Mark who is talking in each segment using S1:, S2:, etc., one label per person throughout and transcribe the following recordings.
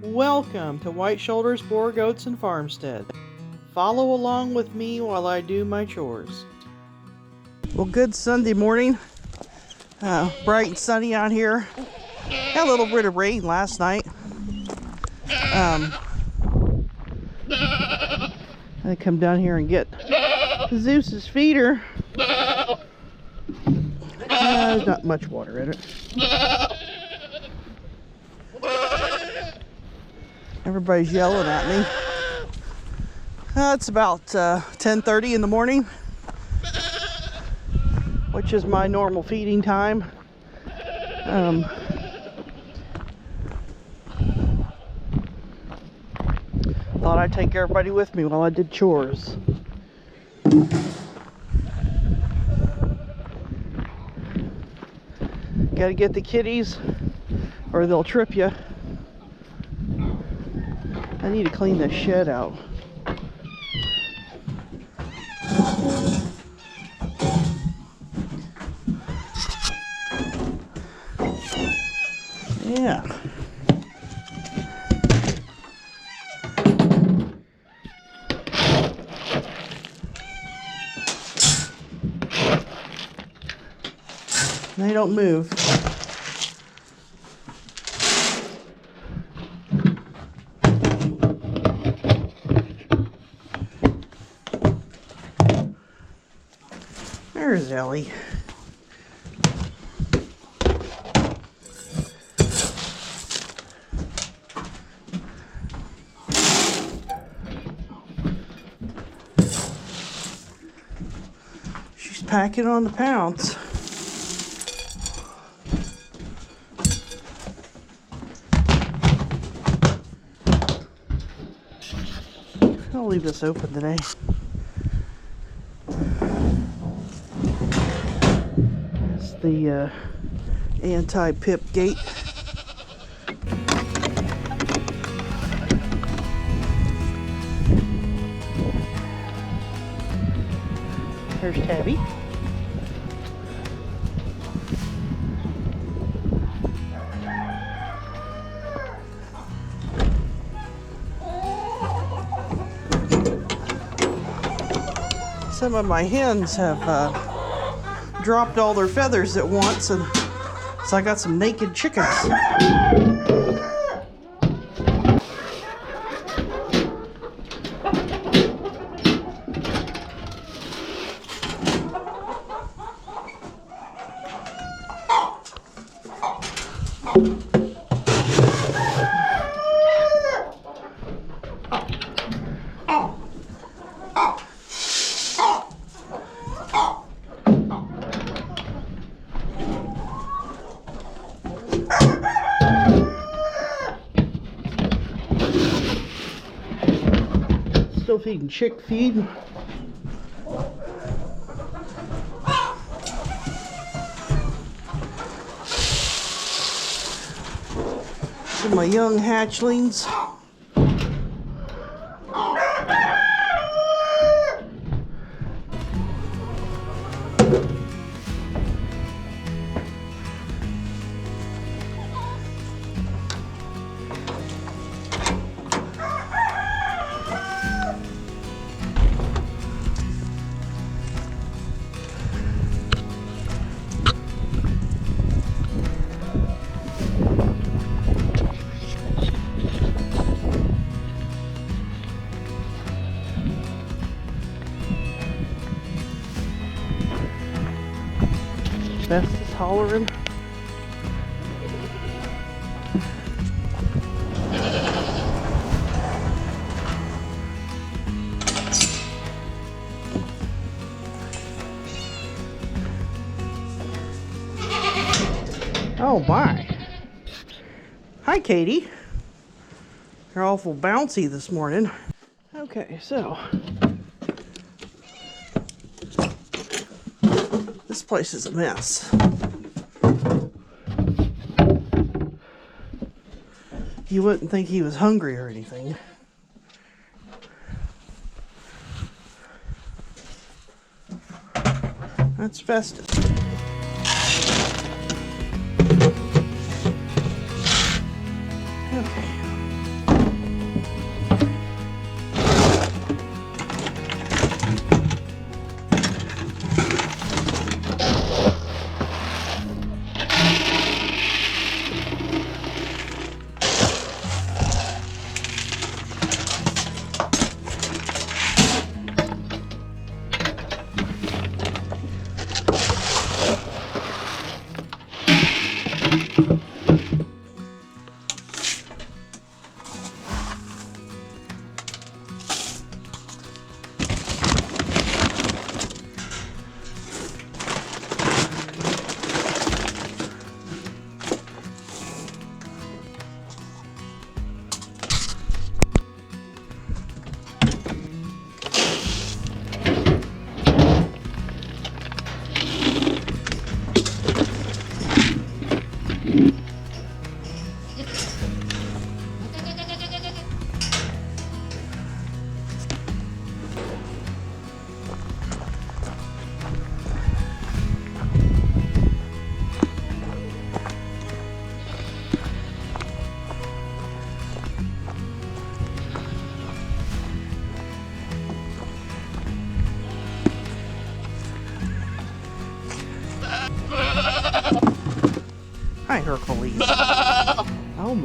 S1: Welcome to White Shoulders, Boar, Goats, and Farmstead. Follow along with me while I do my chores. Well, good Sunday morning. Bright and sunny out here. Had a little bit of rain last night. I come down here and get Zeus's feeder. There's not much water in it. Everybody's yelling at me. It's about 10:30 in the morning, which is my normal feeding time. Thought I'd take everybody with me while I did chores. Gotta get the kitties or they'll trip you. I need to clean this shed out. Yeah. They don't move. There's Ellie. She's packing on the pounce. I'll leave this open today. It's the anti-pip gate. There's Tabby. Some of my hens have dropped all their feathers at once, and so I got some naked chickens. Still feeding chick feed. Some of my young hatchlings. Best is hollering. Oh my. Hi, Katie. You're awful bouncy this morning. Okay, so this place is a mess. You wouldn't think he was hungry or anything. That's Festus. Okay.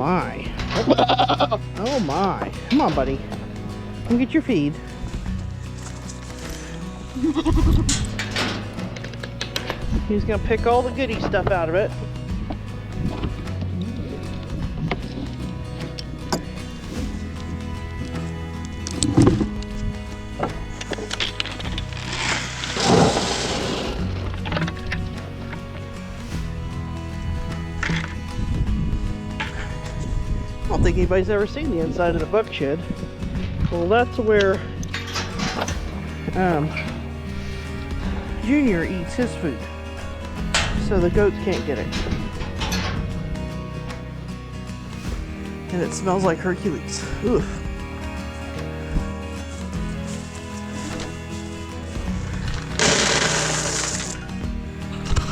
S1: my. Oh my. Come on, buddy. Come get your feed. He's gonna pick all the goody stuff out of it. I don't think anybody's ever seen the inside of the buck shed. Well, that's where Junior eats his food, so the goats can't get it. And it smells like Hercules. Oof.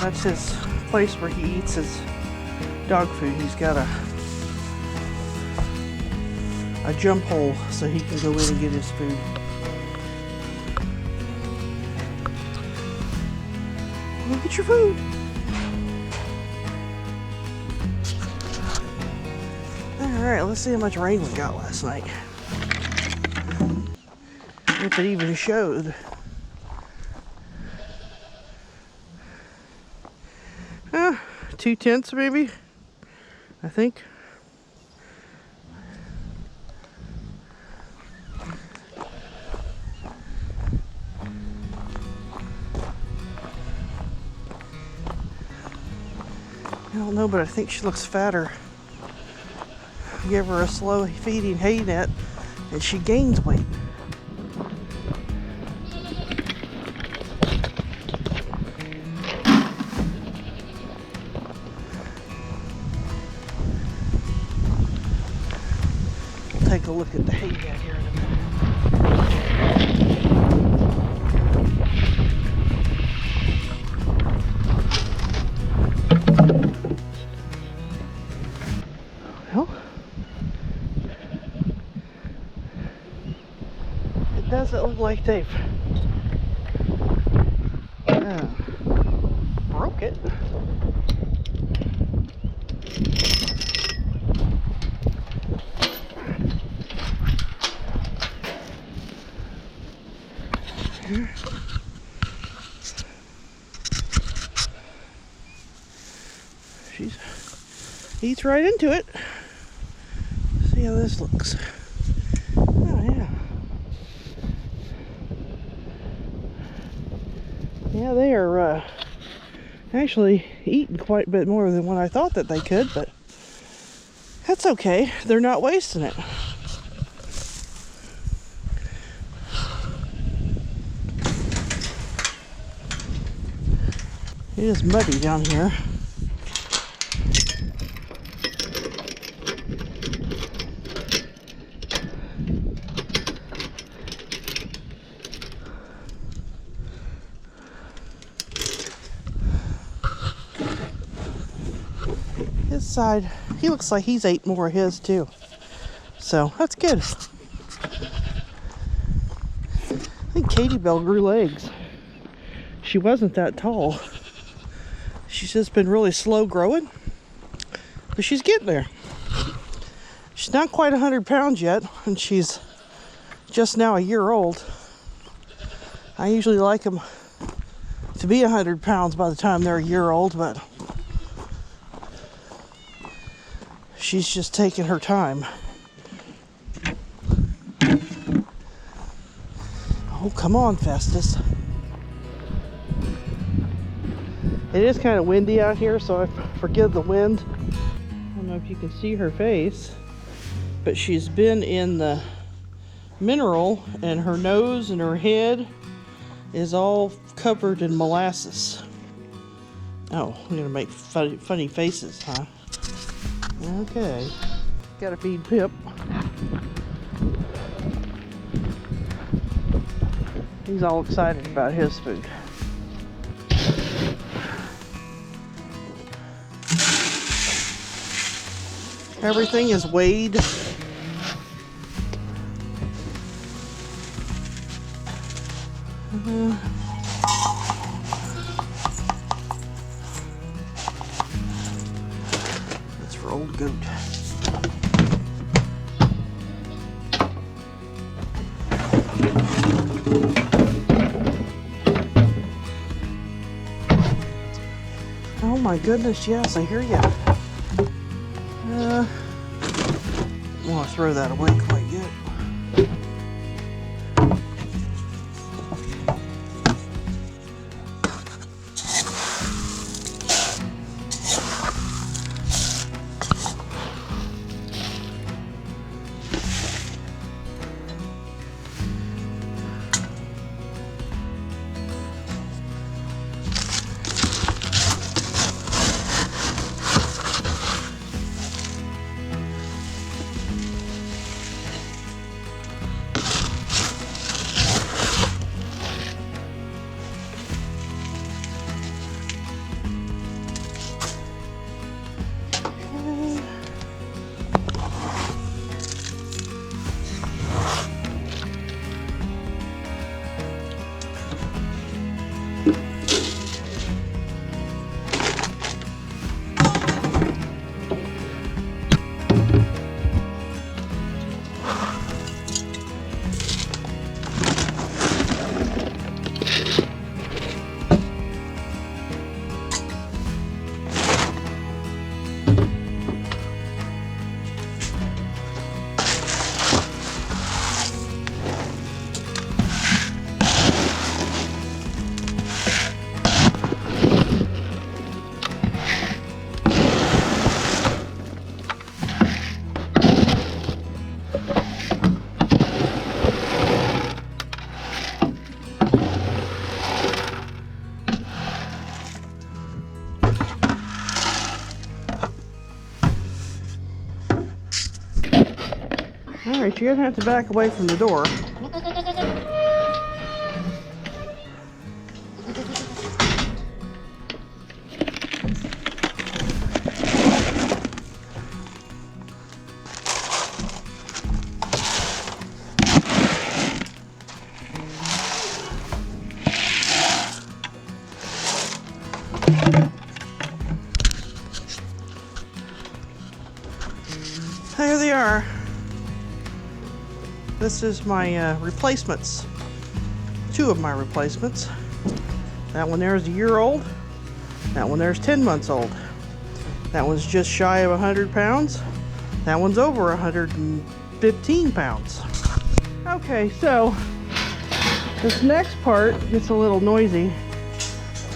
S1: That's his place where he eats his dog food. He's got a jump hole so he can go in and get his food. Go get your food. Alright, let's see how much rain we got last night. If it even showed. 2/10 maybe, I think. I don't know, but I think she looks fatter. Give her a slow feeding hay net and she gains weight. We'll take a look at the hay net here in a minute. Well, it doesn't look like they've broke it. She eats right into it. See how this looks. Oh yeah. Yeah, they are actually eating quite a bit more than what I thought that they could, but that's okay. They're not wasting it. It is muddy down here. His side, he looks like he's ate more of his too. So that's good. I think Katie Bell grew legs. She wasn't that tall. She's just been really slow growing, but she's getting there. She's not quite 100 pounds yet, and she's just now a year old. I usually like them to be 100 pounds by the time they're a year old, but she's just taking her time. Oh, come on, Festus. It is kind of windy out here, so I forgive the wind. I don't know if you can see her face, but she's been in the mineral, and her nose and her head is all covered in molasses. Oh, I'm gonna make funny faces, huh? Okay. Gotta feed Pip. He's all excited about his food. Everything is weighed. That's for old goat. my goodness, yes, I hear you. I don't want to throw that away quite yet. Alright, you're gonna have to back away from the door. There they are. This is my replacements. Two of my replacements. That one there is a year old. That one there is 10 months old. That one's just shy of 100 pounds. That one's over 115 pounds. Okay, so this next part gets a little noisy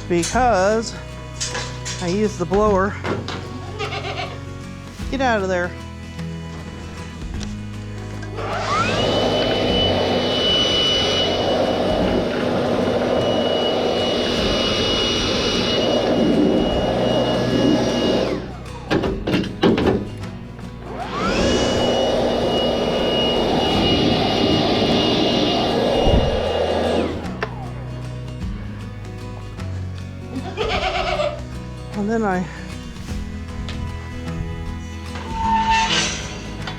S1: because I use the blower. Get out of there. And then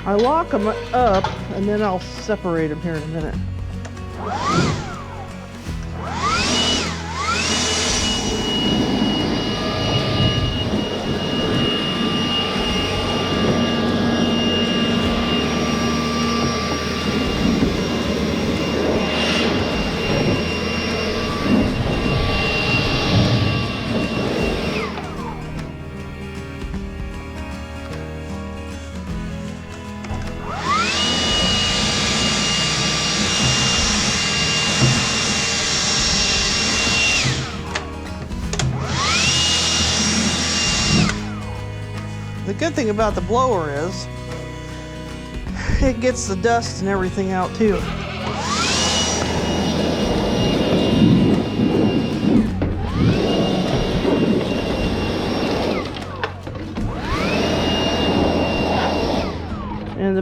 S1: I lock them up, and then I'll separate them here in a minute. The good thing about the blower is it gets the dust and everything out too.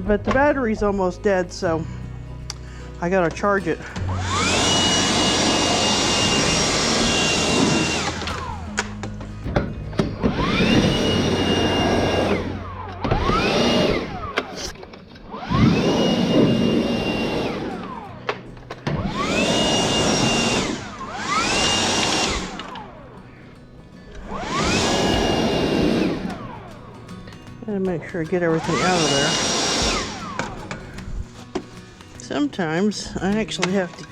S1: But the battery's almost dead, so I gotta charge it. And make sure I get everything out of there. Sometimes I actually have to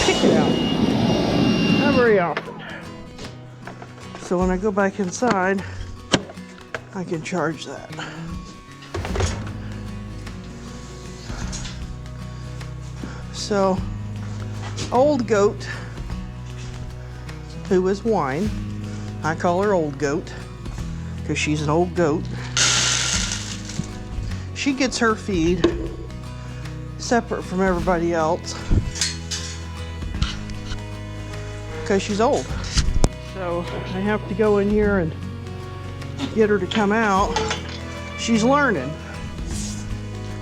S1: pick it out. Not very often. So when I go back inside, I can charge that. So, old goat, who is Wine, I call her old goat because she's an old goat. She gets her feed separate from everybody else because she's old. So I have to go in here and get her to come out. She's learning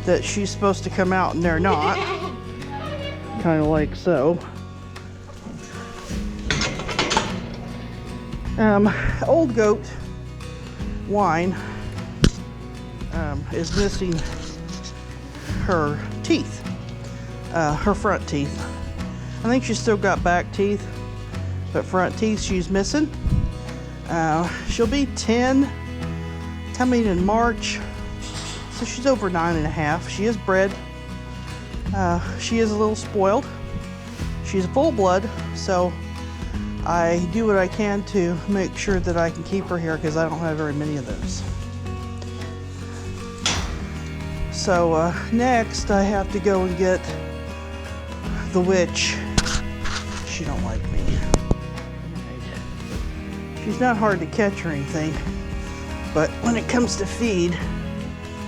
S1: that she's supposed to come out and they're not. Kind of like so. Old goat Wine is missing her teeth, her front teeth. I think she's still got back teeth, but front teeth she's missing. She'll be 10 coming in March, so she's over 9.5. She is bred. She is a little spoiled. She's a full blood, so I do what I can to make sure that I can keep her here because I don't have very many of those. So next I have to go and get the witch. She don't like me. She's not hard to catch or anything, but when it comes to feed,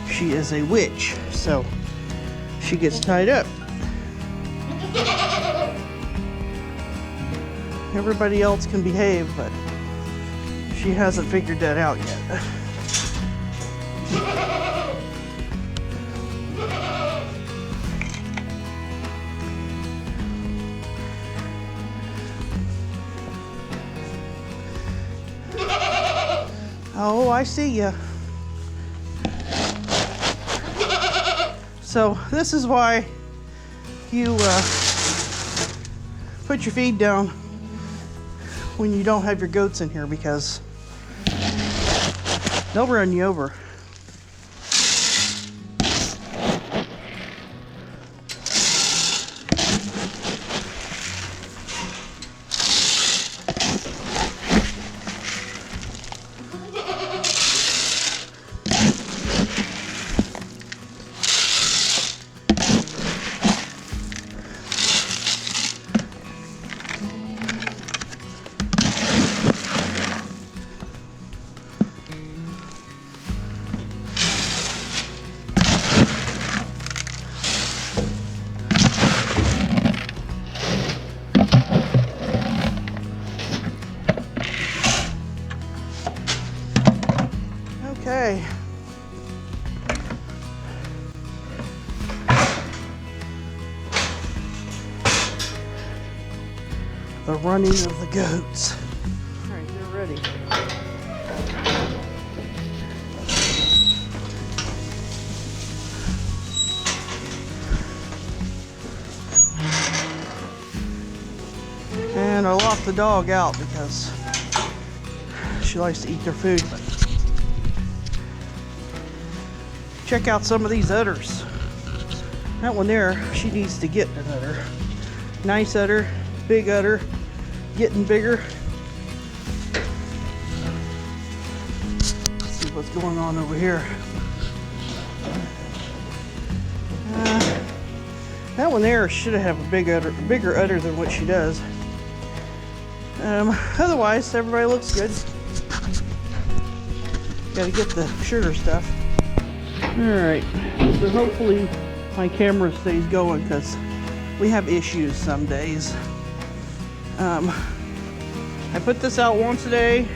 S1: she is a witch. So she gets tied up. Everybody else can behave, but she hasn't figured that out yet. Oh, I see ya. So this is why you put your feed down when you don't have your goats in here, because they'll run you over. Okay. The running of the goats. All right, they're ready. And I locked the dog out because she likes to eat their food. But check out some of these udders. That one there, she needs to get an udder. Nice udder, big udder, getting bigger. Let's see what's going on over here. That one there should have a bigger udder than what she does. Otherwise, everybody looks good. Gotta get the sugar stuff. Alright, so hopefully my camera stays going because we have issues some days. I put this out once a day.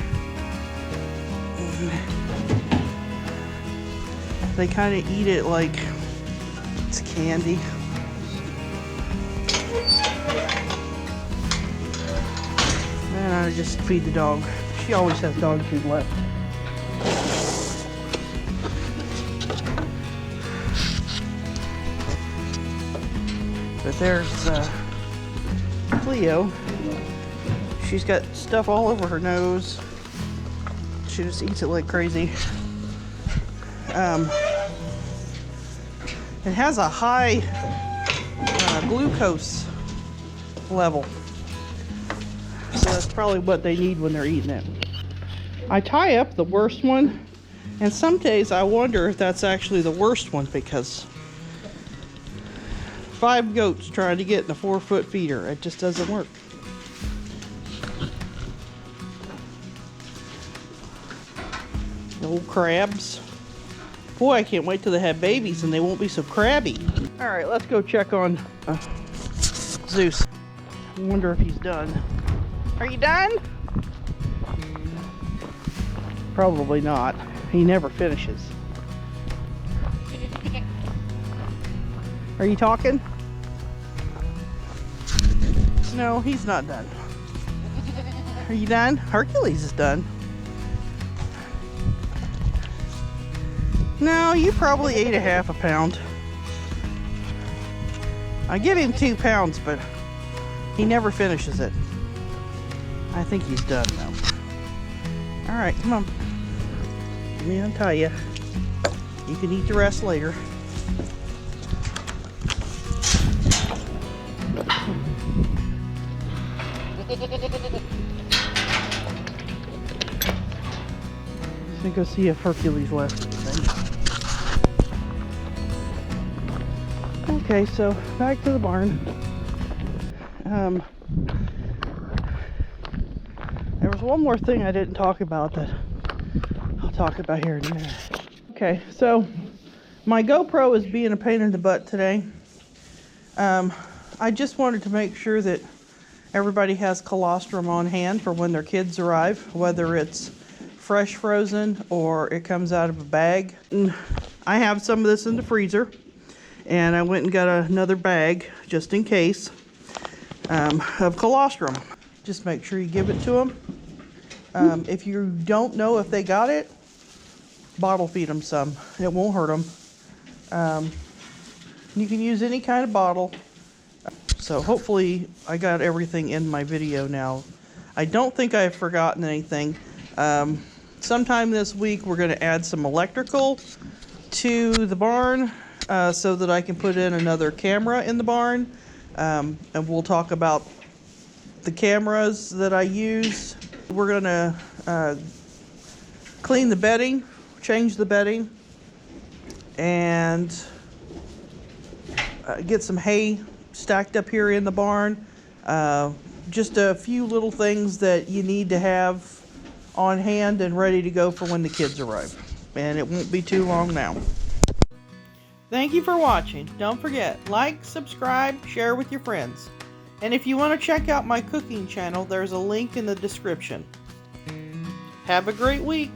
S1: They kind of eat it like it's candy. And I just feed the dog. She always has dog food left. But there's Cleo. She's got stuff all over her nose. She just eats it like crazy. It has a high glucose level. So that's probably what they need when they're eating it. I tie up the worst one, and some days I wonder if that's actually the worst one, because 5 goats trying to get in a 4-foot feeder, it just doesn't work. Old crabs. Boy, I can't wait till they have babies and they won't be so crabby. All right, let's go check on Zeus. I wonder if he's done. Are you done? Probably not. He never finishes. Are you talking? No, he's not done. Are you done? Hercules is done. No, you probably ate a half a pound. I give him 2 pounds, but he never finishes it. I think he's done though. All right, come on. Let me untie you. You can eat the rest later. Let's go see if Hercules left anything. Okay, so back to the barn. There was one more thing I didn't talk about that I'll talk about here in a minute. Okay, so my GoPro is being a pain in the butt today. I just wanted to make sure that everybody has colostrum on hand for when their kids arrive, whether it's fresh frozen or it comes out of a bag. I have some of this in the freezer, and I went and got another bag just in case of colostrum. Just make sure you give it to them. If you don't know if they got it, bottle feed them some. It won't hurt them. You can use any kind of bottle. So hopefully I got everything in my video now. I don't think I've forgotten anything. Sometime this week we're going to add some electrical to the barn so that I can put in another camera in the barn. And we'll talk about the cameras that I use. We're going to clean the bedding, change the bedding, and get some hay stacked up here in the barn. Just a few little things that you need to have on hand and ready to go for when the kids arrive. And it won't be too long now. Thank you for watching. Don't forget, like, subscribe, share with your friends. And if you want to check out my cooking channel, there's a link in the description. Have a great week.